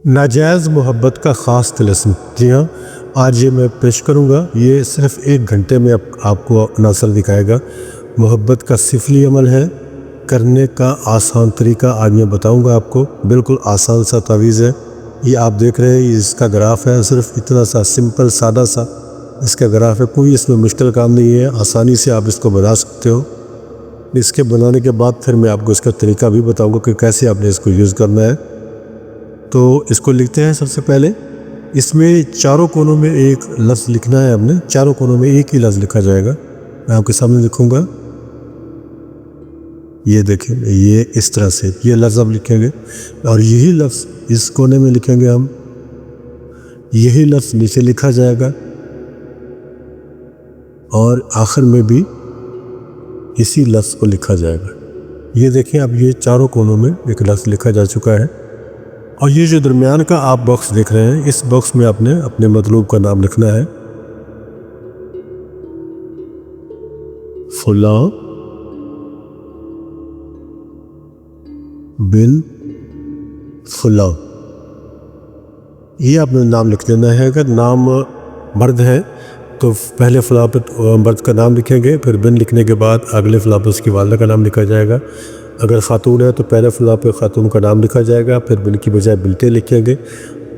ناجائز محبت کا خاص طلسم۔ جی ہاں، آج یہ میں پیش کروں گا۔ یہ صرف 1 گھنٹے میں آپ کو عناصر دکھائے گا۔ محبت کا سفلی عمل ہے، کرنے کا آسان طریقہ آج میں بتاؤں گا آپ کو۔ بالکل آسان سا تعویذ ہے۔ یہ آپ دیکھ رہے ہیں، اس کا گراف ہے، صرف اتنا سا سمپل سادہ سا اس کا گراف ہے۔ کوئی اس میں مشکل کام نہیں ہے، آسانی سے آپ اس کو بنا سکتے ہو۔ اس کے بنانے کے بعد پھر میں آپ کو اس کا طریقہ بھی بتاؤں گا کہ کیسے آپ نے اس کو یوز کرنا ہے۔ تو اس کو لکھتے ہیں۔ سب سے پہلے اس میں چاروں کونوں میں ایک لفظ لکھنا ہے۔ ہم نے چاروں کونوں میں ایک ہی لفظ لکھا جائے گا۔ میں آپ کے سامنے لکھوں گا، یہ دیکھیں، یہ اس طرح سے یہ لفظ ہم لکھیں گے، اور یہی لفظ اس کونے میں لکھیں گے ہم، یہی لفظ نیچے لکھا جائے گا، اور آخر میں بھی اسی لفظ کو لکھا جائے گا۔ یہ دیکھیں، اب یہ چاروں کونوں میں ایک لفظ لکھا جا چکا ہے۔ اور یہ جو درمیان کا آپ باکس دیکھ رہے ہیں، اس باکس میں آپ نے اپنے مطلوب کا نام لکھنا ہے۔ فلاں بن فلاں، یہ آپ نے نام لکھ دینا ہے۔ اگر نام مرد ہے تو پہلے فلاں پہ مرد کا نام لکھیں گے، پھر بن لکھنے کے بعد اگلے فلاں پہ اس کی والدہ کا نام لکھا جائے گا۔ اگر خاتون ہے تو پہلے فلاں پہ خاتون کا نام لکھا جائے گا، پھر بن کی بجائے بنتے لکھیں گے،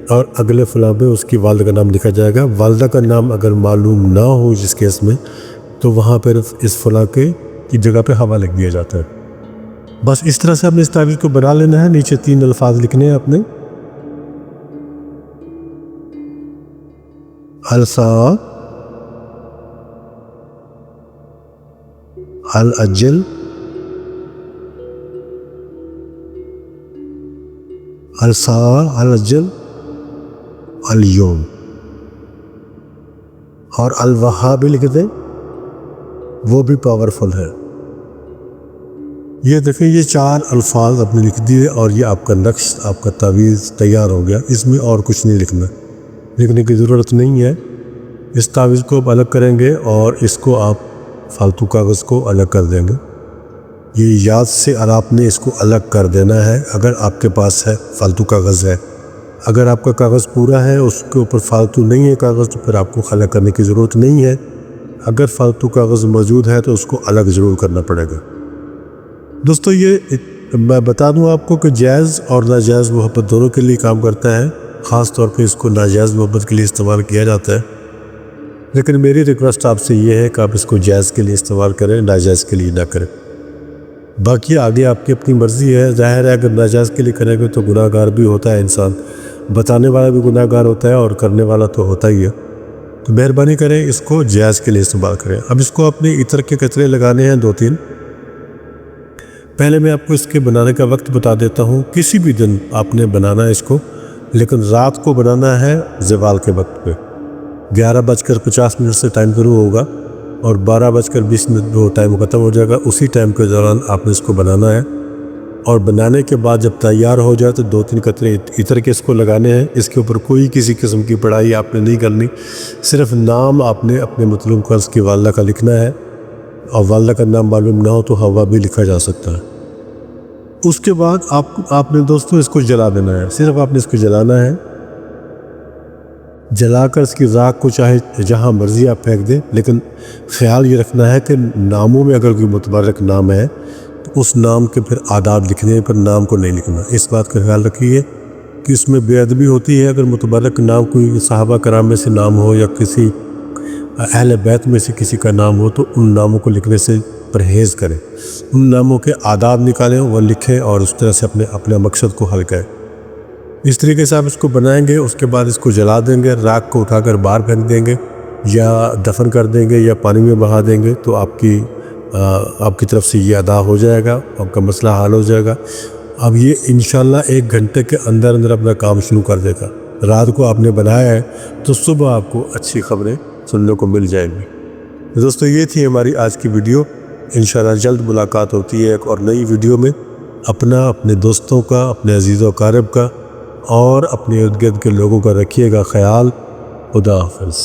اور اگلے فلاں پہ اس کی والدہ کا نام لکھا جائے گا۔ والدہ کا نام اگر معلوم نہ ہو جس کیس میں، تو وہاں پہ اس فلاں کی جگہ پہ حوالہ لکھ دیا جاتا ہے۔ بس اس طرح سے آپ نے اس تعویذ کو بنا لینا ہے۔ نیچے 3 الفاظ لکھنے ہیں اپنے، السا الاجل السا الاجل الیوم، اور الوہاب بھی لکھ دیں، وہ بھی پاورفل ہے۔ یہ دیکھیں، یہ 4 الفاظ آپ نے لکھ دیے، اور یہ آپ کا نقش، آپ کا تعویذ تیار ہو گیا۔ اس میں اور کچھ نہیں لکھنا، لکھنے کی ضرورت نہیں ہے۔ اس تعویذ کو آپ الگ کریں گے، اور اس کو آپ فالتو کاغذ کو الگ کر دیں گے۔ یہ یاد سے آپ نے اس کو الگ کر دینا ہے۔ اگر آپ کے پاس ہے فالتو کاغذ ہے، اگر آپ کا کاغذ پورا ہے، اس کے اوپر فالتو نہیں ہے کاغذ، تو پھر آپ کو الگ کرنے کی ضرورت نہیں ہے۔ اگر فالتو کاغذ موجود ہے تو اس کو الگ ضرور کرنا پڑے گا۔ دوستو، یہ میں بتا دوں آپ کو کہ جائز اور ناجائز محبت دونوں کے لیے کام کرتا ہے۔ خاص طور پہ اس کو ناجائز محبت کے لیے استعمال کیا جاتا ہے، لیکن میری ریکویسٹ آپ سے یہ ہے کہ آپ اس کو جائز کے لیے استعمال کریں، ناجائز کے لیے نہ کریں۔ باقی آگے آپ کی اپنی مرضی ہے۔ ظاہر ہے اگر ناجائز کے لیے کریں گے تو گناہ گار بھی ہوتا ہے انسان، بتانے والا بھی گناہ گار ہوتا ہے، اور کرنے والا تو ہوتا ہی ہے۔ تو مہربانی کریں، اس کو جائز کے لیے استعمال کریں۔ اب اس کو اپنے عطر کے قطرے لگانے ہیں 2-3۔ پہلے میں آپ کو اس کے بنانے کا وقت بتا دیتا ہوں۔ کسی بھی دن آپ نے بنانا ہے اس کو، لیکن رات کو بنانا ہے زوال کے وقت پہ۔ 11:50 سے ٹائم شروع ہوگا، اور 12:20 پہ وہ ٹائم ختم ہو جائے گا۔ اسی ٹائم کے دوران آپ نے اس کو بنانا ہے، اور بنانے کے بعد جب تیار ہو جائے تو 2-3 قطرے عطر کے اس کو لگانے ہیں۔ اس کے اوپر کوئی کسی قسم کی پڑھائی آپ نے نہیں کرنی، صرف نام آپ نے اپنے مطلوب قرض کی والدہ کا لکھنا ہے، اور والدہ کا نام معلوم نہ ہو تو ہوا بھی لکھا جا سکتا ہے۔ اس کے بعد آپ نے دوستو اس کو جلا دینا ہے۔ صرف آپ نے اس کو جلانا ہے، جلا کر اس کی راکھ کو چاہے جہاں مرضی آپ پھینک دیں، لیکن خیال یہ رکھنا ہے کہ ناموں میں اگر کوئی متبرک نام ہے تو اس نام کے پھر آداب لکھنے پر نام کو نہیں لکھنا۔ اس بات کا خیال رکھیے کہ اس میں بے ادبی ہوتی ہے۔ اگر متبرک نام کوئی صحابہ کرام میں سے نام ہو، یا کسی اہل بیت میں سے کسی کا نام ہو، تو ان ناموں کو لکھنے سے پرہیز کریں۔ ان ناموں کے آداب نکالیں، وہ لکھیں، اور اس طرح سے اپنے مقصد کو حل کریں۔ اس طریقے سے آپ اس کو بنائیں گے۔ اس کے بعد اس کو جلا دیں گے، راکھ کو اٹھا کر باہر پھینک دیں گے، یا دفن کر دیں گے، یا پانی میں بہا دیں گے، تو آپ کی طرف سے یہ ادا ہو جائے گا، آپ کا مسئلہ حل ہو جائے گا۔ اب یہ انشاءاللہ 1 گھنٹے کے اندر اپنا کام شروع کر دے گا۔ رات کو آپ نے بنایا ہے تو صبح آپ کو اچھی خبریں سننے کو مل جائیں گی۔ دوستو، یہ تھی ہماری آج کی ویڈیو۔ انشاءاللہ جلد ملاقات ہوتی ہے ایک اور نئی ویڈیو میں۔ اپنے دوستوں کا، اپنے عزیز و اقارب کا، اور اپنے ارد گرد کے لوگوں کا رکھیے گا خیال۔ خدا حافظ۔